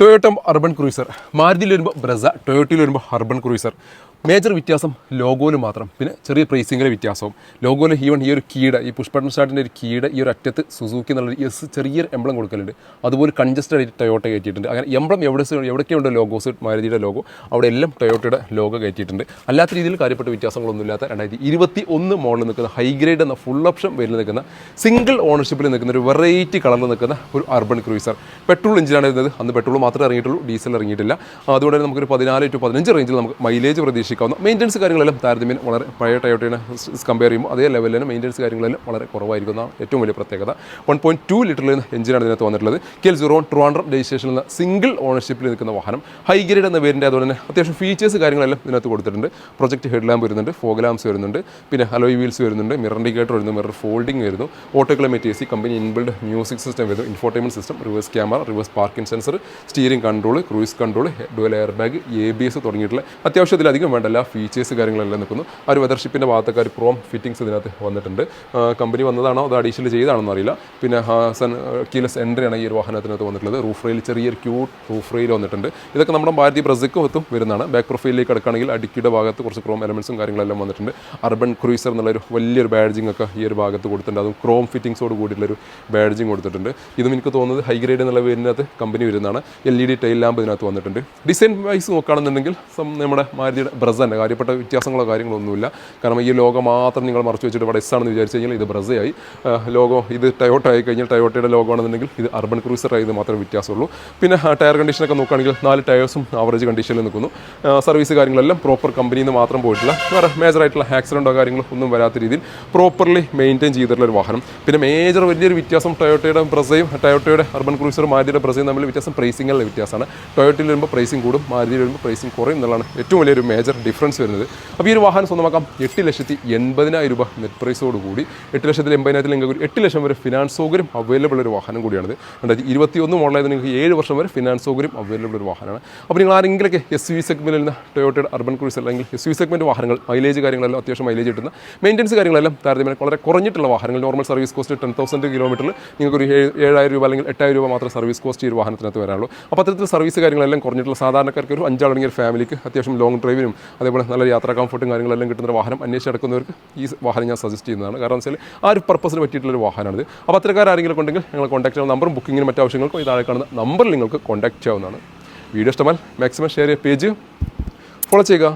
Toyota urban cruiser, മാരുതിയിൽ വരുമ്പോൾ ബ്രസ, ടൊയോട്ടയിൽ വരുമ്പോൾ urban cruiser. Major വ്യത്യാസം ലോഗോയിൽ മാത്രം, പിന്നെ ചെറിയ പ്രൈസിങ്ങിലെ വ്യത്യാസവും. ലോഗോയിൽ ഈവൻ ഈ ഒരു കീയുടെ, ഈ പുഷ് ബട്ടൺ സ്റ്റാർട്ടിൻ്റെ ഒരു കീയുടെ ഈ ഒരു അറ്റത്ത് സുസൂക്കി എന്നുള്ളൊരു ചെറിയൊരു എംബ്ലം കൊടുക്കലുണ്ട്. അതുപോലെ കൺജസ്റ്റഡ് ആയിട്ട് ടൊയോട്ട കയറ്റിയിട്ടുണ്ട്. അങ്ങനെ എംബ്ലം എവിടെയൊക്കെയുണ്ട് ലോഗോസ്, മാരുതിയുടെ ലോഗോ, അവിടെ എല്ലാം ടൊയോട്ടയുടെ ലോഗോ കയറ്റിയിട്ടുണ്ട്. അല്ലാത്ത രീതിയിൽ കാര്യപ്പെട്ട വ്യത്യാസങ്ങളൊന്നുമില്ലാത്ത 2021 മോഡലിൽ നിൽക്കുന്ന ഹൈഗ്രേഡ് എന്ന ഫുൾ ഓപ്ഷൻ വേരിൽ നിൽക്കുന്ന സിംഗിൾ ഓണർഷിപ്പിൽ നിൽക്കുന്ന ഒരു വെറൈറ്റി കളറിൽ നിൽക്കുന്ന ഒരു അർബൻ ക്രൂയിസർ. പെട്രോൾ എഞ്ചിനാണ് വരുന്നത്. അന്ന് പെട്രോൾ മാത്രമേ ഇറങ്ങിയിട്ടുള്ളൂ, ഡീസൽ ഇറങ്ങിയിട്ടില്ല. അതുകൊണ്ട് തന്നെ നമുക്കൊരു 14 to 15 റേഞ്ചിൽ നമുക്ക് മൈലേജ് പ്രതീക്ഷിക്കാവുന്ന, മെയിൻ്റനൻസ് കാര്യങ്ങളെല്ലാം താരതമ്യം വളരെ പഴയ ടൊയോട്ടയെ കമ്പയർ ചെയ്യുമ്പോൾ അതേ ലെവലിൽ തന്നെ മെയിൻ്റനൻസ് കാര്യങ്ങളെല്ലാം വളരെ കുറവായിരിക്കുന്ന ഏറ്റവും വലിയ പ്രത്യേകത. 1.2 ലിറ്ററിൽ എഞ്ചിനാണ് ഇതിനകത്ത് വന്നിട്ടുള്ളത്. KL01 ട്രിവാൻഡ്രം രജിസ്ട്രേഷനിൽ നിന്ന് സിംഗിൾ ഓണർഷിപ്പിൽ നിൽക്കുന്ന വാഹനം. ഹൈഗ്രേഡ് എന്ന പേരിൻ്റെ, അതുപോലെ തന്നെ അത്യാവശ്യം ഫീച്ചേഴ്സ് കാര്യങ്ങളെല്ലാം ഇതിനകത്ത് കൊടുത്തിട്ടുണ്ട്. പ്രൊജക്ട് ഹെഡ് ലാമ്പ് വരുന്നുണ്ട്, ഫോഗ് ലാംപ്സ് വരുന്നുണ്ട്, പിന്നെ അലോയ് വീൽസ് വരുന്നുണ്ട്, മിറർ ഇൻഡിക്കേറ്റർ വരുന്നു, മിറർ ഫോൾഡിംഗ് വരുന്നു, auto climate AC, company inbuilt music system വരുന്നു, infotainment system, reverse camera, reverse parking sensor, steering control, cruise control, dual air bag, ABS തുടങ്ങിയിട്ടുള്ള അത്യാവശ്യത്തിലധികം വേണ്ട എല്ലാ ഫീച്ചേഴ്സ് കാര്യങ്ങളെല്ലാം നിൽക്കുന്നു. ആ ഒരു വെതർഷിപ്പിൻ്റെ ഭാഗത്തൊക്കെ ഒരു ക്രോം ഫിറ്റിംഗ്സ് ഇതിനകത്ത് വന്നിട്ടുണ്ട്. കമ്പനി വന്നതാണോ അത് അഡീഷണൽ ചെയ്താണെന്ന് അറിയില്ല. പിന്നെ കീലെസ് എൻട്രിയാണ് ഈ ഒരു വാഹനത്തിനകത്ത് വന്നിട്ടുള്ളത്. റൂഫ് റെയിൽ ചെറിയൊരു ക്യൂട്ട് റൂഫ് റെയിൽ വന്നിട്ടുണ്ട്. ഇതൊക്കെ നമ്മുടെ മാരുതി ബ്രസയ്ക്കും ഒത്തും വരുന്നതാണ്. ബാക്ക് പ്രൊഫൈലിലേക്ക് കിടക്കുകയാണെങ്കിൽ അടിക്കിയുടെ ഭാഗത്ത് കുറച്ച് ക്രോം എലമെൻസും കാര്യങ്ങളെല്ലാം വന്നിട്ടുണ്ട്. അർബൻ ക്രൂയിസർ എന്നുള്ളൊരു വലിയൊരു ബാഡ്ജിങ് ഒക്കെ ഈ ഒരു ഭാഗത്ത് കൊടുത്തിട്ടുണ്ട്. അതും ക്രോം ഫിറ്റിംഗ്സോട് കൂടിയുള്ളൊരു ബാഡ്ജിങ് കൊടുത്തിട്ടുണ്ട്. ഇതും എനിക്ക് തോന്നുന്നത് ഹൈഗ്രേഡ് എന്നുള്ള പേരിനകത്ത് കമ്പനി വരുന്നതാണ്. LED ടൈൽ ലാമ്പ് ഇതിനകത്ത് വന്നിട്ടുണ്ട്. ഡിസൈൻ വൈസ് നോക്കുകയാണെന്നുണ്ടെങ്കിൽ നമ്മുടെ മാരുതിയുടെ ബ്രസൻ്റെ കാര്യപ്പെട്ട വ്യത്യാസങ്ങളോ കാര്യങ്ങളൊന്നുമില്ല. കാരണം ഈ ലോഗോ മാത്രം നിങ്ങൾ മറച്ചു വെച്ചിട്ട് ഇവിടെ ആണെന്ന് വിചാരിച്ചു കഴിഞ്ഞാൽ ഇത് ബ്രസയായി. ലോഗോ ഇത് ടൊയോട്ട ആയി കഴിഞ്ഞാൽ ടൊയോട്ടയുടെ ലോഗോ ആണെന്നുണ്ടെങ്കിൽ ഇത് അർബൻ ക്രൂയിസർ ആയത് മാത്രമേ വ്യത്യാസമുള്ളൂ. പിന്നെ ടയർ കണ്ടീഷനൊക്കെ നോക്കുകയാണെങ്കിൽ 4 ടയേഴ്സും ആവറേജ് കണ്ടീഷനിൽ നിൽക്കുന്നു. സർവീസ് കാര്യങ്ങളെല്ലാം പ്രോപ്പർ കമ്പനിയിൽ നിന്ന് മാത്രം പോയിട്ടില്ല. വേറെ മേജറായിട്ടുള്ള ആക്സിഡൻറ്റോ കാര്യങ്ങളോ ഒന്നും വരാത്ത രീതിയിൽ പ്രോപ്പർലി മെയിൻറ്റെയിൻ ചെയ്തിട്ടുള്ള ഒരു വാഹനം. പിന്നെ മേജർ വലിയൊരു വ്യത്യാസം ടൊയോട്ടയുടെ ബ്രസയും ടൊയോട്ടയുടെ അർബൻ ക്രൂയിസറും മാരുതിയുടെ ബ്രസയും തമ്മിൽ വ്യത്യാസം പ്രൈസിങ്ങിലുള്ള വ്യത്യാസമാണ്. ടൊയോട്ടയിൽ വരുമ്പോൾ പ്രൈസിങ് കൂടും, മാരുതിയിൽ വരുമ്പോൾ പ്രൈസിങ് കുറയും എന്നുള്ളതാണ് ഏറ്റവും വലിയൊരു മേജർ ഡിഫറൻസ് വരുന്നത്. അപ്പോൾ ഈ ഒരു വാഹനം സ്വന്തമാക്കാം 8,80,000 രൂപ നെറ്റ് പ്രൈസോട് കൂടി. 8,80,000 നിങ്ങൾക്ക് 8 ലക്ഷം വരെ ഫിനാൻസ് സൗകര്യം അവൈലബിൾ ഒരു വാഹനം കൂടിയാണിത്. 2021 മോഡലായത് നിങ്ങൾക്ക് 7 വർഷം വരെ ഫിനാൻസ് സൗകര്യം അവൈലബിൾ ഒരു വാഹനമാണ്. അപ്പോൾ നിങ്ങൾ ആരെങ്കിലൊക്കെ SUV സെഗ്മെൻറ്റിൽ നിന്ന് ടൊയോട്ടയുടെ അർബൻ ക്രൂയിസർ അല്ലെങ്കിൽ SUV സെഗ്മെൻറ്റ് വാഹനങ്ങൾ, മൈലേജ് കാര്യങ്ങളെല്ലാം അത്യാവശ്യം മൈലേജ് കിട്ടുന്ന, മെയിൻ്റനൻസ് കാര്യങ്ങളെല്ലാം താരതമ്യം വളരെ കുറഞ്ഞിട്ടുള്ള വാഹനങ്ങൾ, നോർമൽ സർവീസ് കോസ്റ്റ് 10,000 കിലോമീറ്ററിൽ നിങ്ങൾക്ക് ഒരു 7,000 രൂപ അല്ലെങ്കിൽ 8,000 രൂപ മാത്രം സർവീസ് കോസ്റ്റ് ഈ ഒരു വാഹനത്തിനകത്ത് വരാനുള്ളൂ. അപ്പോൾ അത്തരത്തിൽ സർവീസ് കാര്യങ്ങളെല്ലാം കുറഞ്ഞിട്ടുള്ള സാധാരണക്കാർക്ക് ഒരു 5 ആളടങ്ങിയ ഫാമിലിക്ക് അത്യാവശ്യം ലോങ് ഡ്രൈവിനും അതേപോലെ നല്ല യാത്രാ കംഫർട്ടും കാര്യങ്ങളെല്ലാം കിട്ടുന്ന ഒരു വാഹനം അന്വേഷിച്ചെടുക്കുന്നവർക്ക് ഈ വാഹനം ഞാൻ സജസ്റ്റ് ചെയ്യുന്നതാണ്. കാരണം വെച്ചാൽ ആ ഒരു പർപ്പസിന് പറ്റിയിട്ടുള്ളൊരു വാഹനമാണിത്. അപ്പോൾ അത്തരക്കാരെങ്കിലും ഉണ്ടെങ്കിൽ നിങ്ങൾ കോൺടാക്ട് ചെയ്യുന്ന നമ്പറും ബുക്കിങ്ങിനും മറ്റു ആവശ്യങ്ങൾക്കും ഈ താഴെ കാണുന്ന നമ്പറിൽ നിങ്ങൾക്ക് കോൺടാക്ട് ചെയ്യാവുന്നതാണ്. വീഡിയോ ഇഷ്ടമായാൽ മാക്സിമം ഷെയർ ചെയ്യുക, പേജ് ഫോളോ ചെയ്യുക.